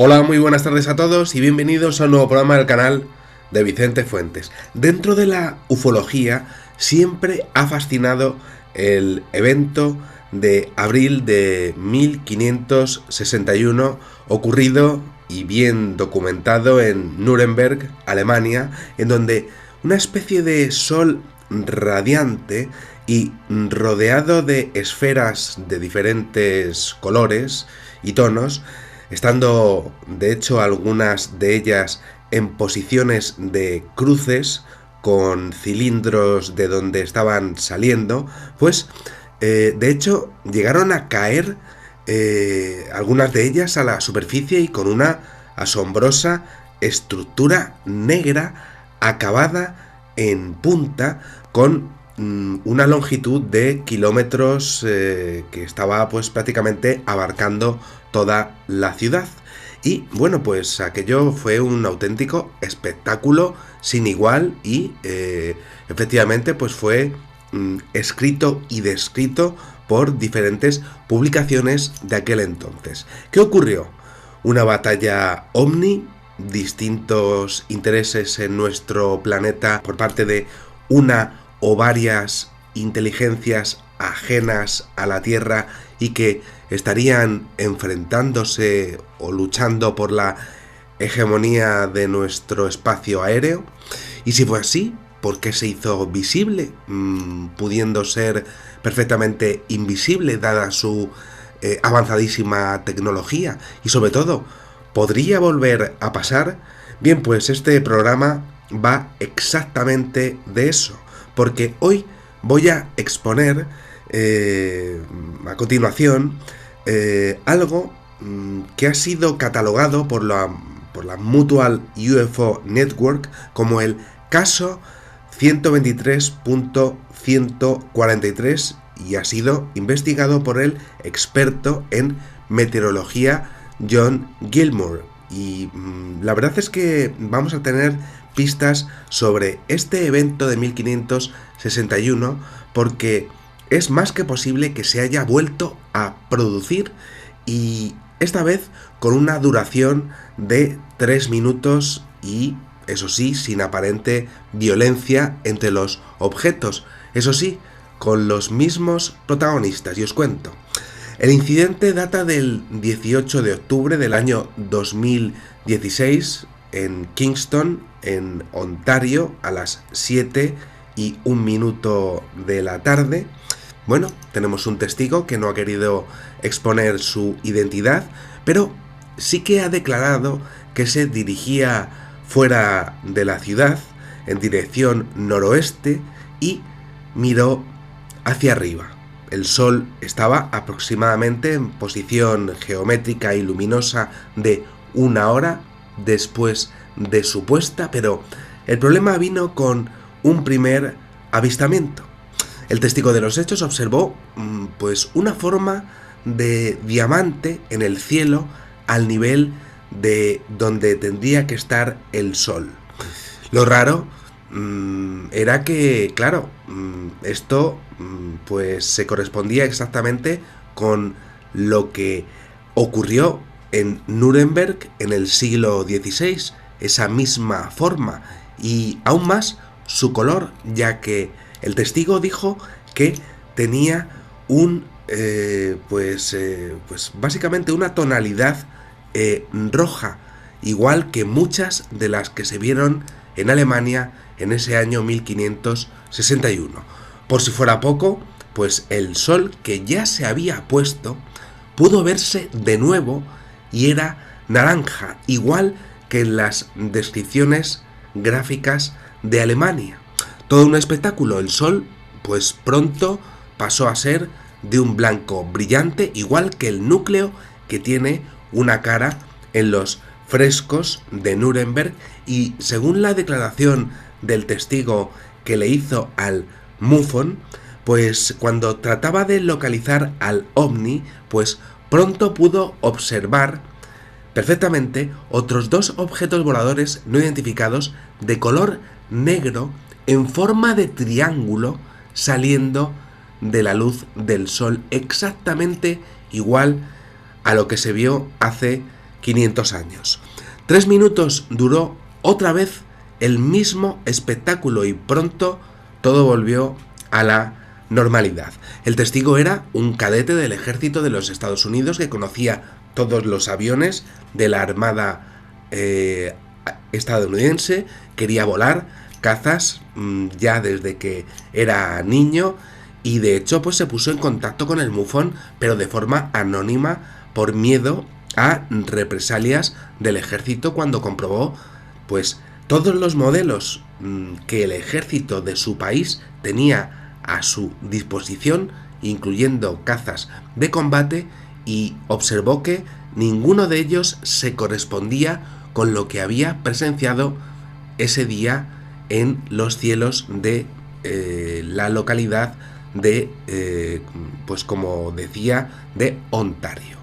Hola, muy buenas tardes a todos y bienvenidos a un nuevo programa del canal de Vicente Fuentes. Dentro de la ufología siempre ha fascinado el evento de abril de 1561 ocurrido y bien documentado en Nuremberg, Alemania, en donde una especie de sol radiante y rodeado de esferas de diferentes colores y tonos, estando de hecho algunas de ellas en posiciones de cruces con cilindros de donde estaban saliendo, pues de hecho llegaron a caer algunas de ellas a la superficie y con una asombrosa estructura negra acabada en punta con una longitud de kilómetros que estaba pues prácticamente abarcando toda la ciudad. Y bueno, pues aquello fue un auténtico espectáculo sin igual y efectivamente pues fue escrito y descrito por diferentes publicaciones de aquel entonces. ¿Qué ocurrió? Una batalla ovni, distintos intereses en nuestro planeta por parte de una o varias inteligencias ajenas a la Tierra y que estarían enfrentándose o luchando por la hegemonía de nuestro espacio aéreo. Y si fue así, ¿por qué se hizo visible? Pudiendo ser perfectamente invisible dada su avanzadísima tecnología. Y sobre todo, ¿podría volver a pasar? Bien, pues este programa va exactamente de eso, porque hoy voy a exponer a continuación algo que ha sido catalogado por la Mutual UFO Network como el caso 123.143 y ha sido investigado por el experto en meteorología John Gilmour. Y la verdad es que vamos a tener pistas sobre este evento de 1561 porque es más que posible que se haya vuelto a producir y esta vez con una duración de 3 minutos y, eso sí, sin aparente violencia entre los objetos. Eso sí, con los mismos protagonistas. Y os cuento. El incidente data del 18 de octubre del año 2016 en Kingston, en Ontario, a las 7:01 de la tarde. Bueno, tenemos un testigo que no ha querido exponer su identidad, pero sí que ha declarado que se dirigía fuera de la ciudad, en dirección noroeste, y miró hacia arriba. El sol estaba aproximadamente en posición geométrica y luminosa de 1 hora después de su puesta, pero el problema vino con un primer avistamiento. El testigo de los hechos observó pues una forma de diamante en el cielo al nivel de donde tendría que estar el sol. Lo raro era que, claro, esto pues se correspondía exactamente con lo que ocurrió en Nuremberg en el siglo XVI, esa misma forma y aún más su color, ya que el testigo dijo que tenía pues básicamente una tonalidad roja, igual que muchas de las que se vieron en Alemania en ese año 1561. Por si fuera poco, pues el sol que ya se había puesto pudo verse de nuevo y era naranja, igual que en las descripciones gráficas de Alemania. Todo un espectáculo. El sol pues pronto pasó a ser de un blanco brillante, igual que el núcleo que tiene una cara en los frescos de Nuremberg, y según la declaración del testigo que le hizo al MUFON, pues cuando trataba de localizar al ovni, pues pronto pudo observar perfectamente otros 2 objetos voladores no identificados de color negro en forma de triángulo saliendo de la luz del sol, exactamente igual a lo que se vio hace 500 años. 3 minutos duró otra vez el mismo espectáculo y pronto todo volvió a la normalidad. El testigo era un cadete del ejército de los Estados Unidos que conocía todos los aviones de la Armada estadounidense, quería volar cazas ya desde que era niño y de hecho pues se puso en contacto con el MUFON, pero de forma anónima por miedo a represalias del ejército cuando comprobó pues todos los modelos que el ejército de su país tenía a su disposición, incluyendo cazas de combate, y observó que ninguno de ellos se correspondía con lo que había presenciado ese día en los cielos de la localidad de, pues como decía, de Ontario.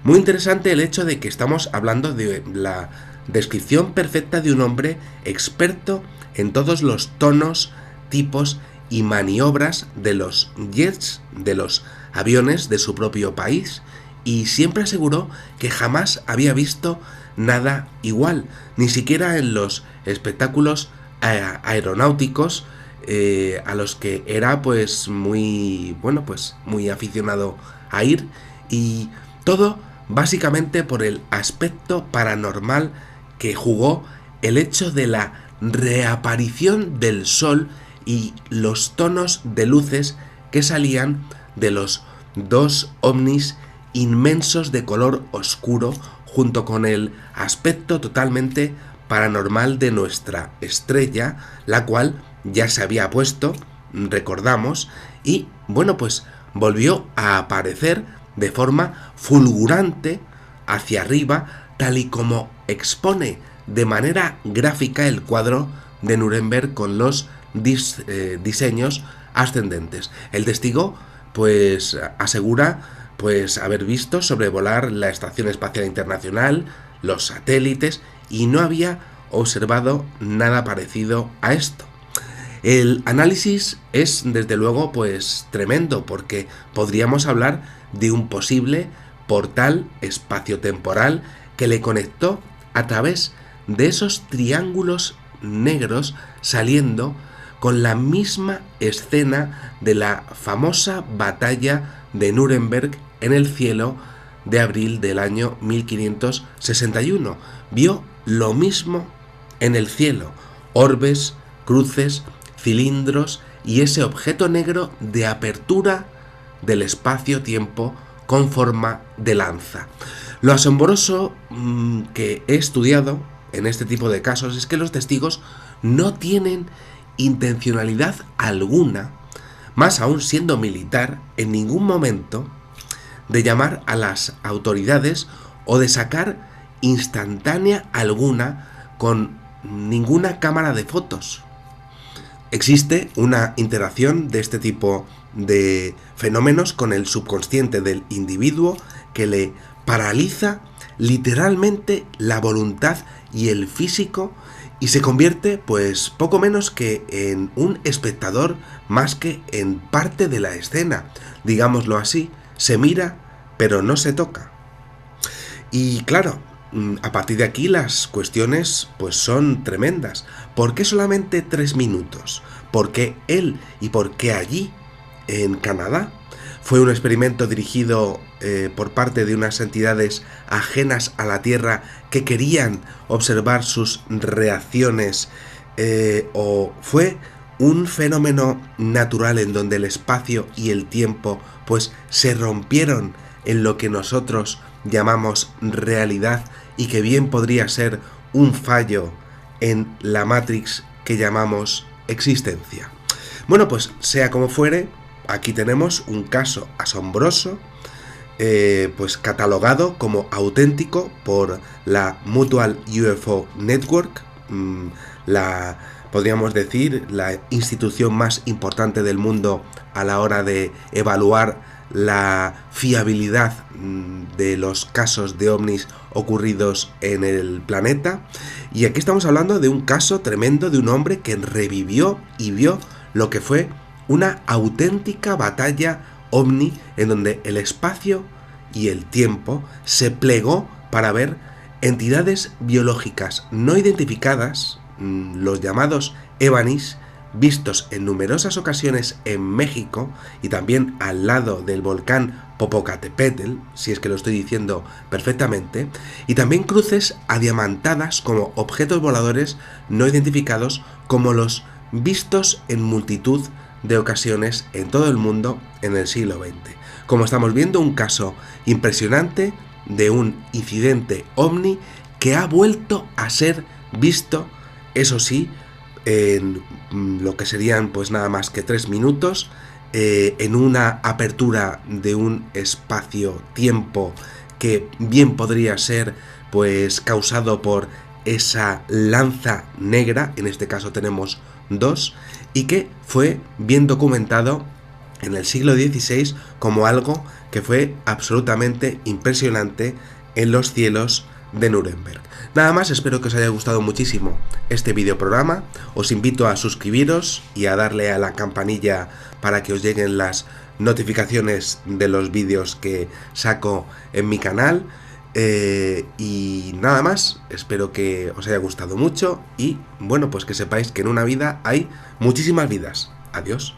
Muy interesante el hecho de que estamos hablando de la descripción perfecta de un hombre experto en todos los tonos, tipos y maniobras de los jets, de los aviones de su propio país, y siempre aseguró que jamás había visto nada igual, ni siquiera en los espectáculos aeronáuticos a los que era pues muy aficionado a ir, y todo básicamente por el aspecto paranormal que jugó el hecho de la reaparición del sol y los tonos de luces que salían de los dos ovnis inmensos de color oscuro, junto con el aspecto totalmente paranormal de nuestra estrella, la cual ya se había puesto, recordamos, y bueno, pues volvió a aparecer de forma fulgurante hacia arriba, tal y como expone de manera gráfica el cuadro de Nuremberg con los diseños ascendentes. El testigo pues asegura pues haber visto sobrevolar la Estación Espacial Internacional, los satélites, y no había observado nada parecido a esto. El análisis es desde luego pues tremendo, porque podríamos hablar de un posible portal espaciotemporal que le conectó a través de esos triángulos negros, saliendo con la misma escena de la famosa batalla de Nuremberg en el cielo de abril del año 1561. Vio lo mismo en el cielo: orbes, cruces, cilindros y ese objeto negro de apertura del espacio-tiempo con forma de lanza. Lo asombroso que he estudiado en este tipo de casos es que los testigos no tienen intencionalidad alguna, más aún siendo militar, en ningún momento de llamar a las autoridades o de sacar instantánea alguna con ninguna cámara de fotos. Existe una interacción de este tipo de fenómenos con el subconsciente del individuo que le paraliza literalmente la voluntad y el físico, y se convierte pues poco menos que en un espectador más que en parte de la escena, digámoslo así. Se mira pero no se toca. Y claro, a partir de aquí las cuestiones pues son tremendas. ¿Por qué solamente 3 minutos? ¿Por qué él y por qué allí, en Canadá? ¿Fue un experimento dirigido por parte de unas entidades ajenas a la Tierra que querían observar sus reacciones? ¿O fue un fenómeno natural en donde el espacio y el tiempo pues se rompieron en lo que nosotros llamamos realidad, y que bien podría ser un fallo en la Matrix que llamamos existencia? Bueno, pues sea como fuere, aquí tenemos un caso asombroso, pues catalogado como auténtico por la Mutual UFO Network, podríamos decir, la institución más importante del mundo a la hora de evaluar la fiabilidad de los casos de ovnis ocurridos en el planeta. Y aquí estamos hablando de un caso tremendo de un hombre que revivió y vio lo que fue una auténtica batalla ovni, en donde el espacio y el tiempo se plegó para ver entidades biológicas no identificadas, los llamados EVANIS, vistos en numerosas ocasiones en México y también al lado del volcán Popocatépetl, si es que lo estoy diciendo perfectamente, y también cruces adiamantadas como objetos voladores no identificados, como los vistos en multitud de ocasiones en todo el mundo en el siglo XX. Como estamos viendo, un caso impresionante de un incidente ovni que ha vuelto a ser visto, eso sí, en lo que serían pues nada más que 3 minutos, en una apertura de un espacio-tiempo que bien podría ser pues causado por esa lanza negra, en este caso tenemos 2, y que fue bien documentado en el siglo XVI como algo que fue absolutamente impresionante en los cielos de Nuremberg. Nada más, espero que os haya gustado muchísimo este videoprograma. Os invito a suscribiros y a darle a la campanilla para que os lleguen las notificaciones de los vídeos que saco en mi canal. Y nada más, espero que os haya gustado mucho y bueno, pues que sepáis que en una vida hay muchísimas vidas. Adiós.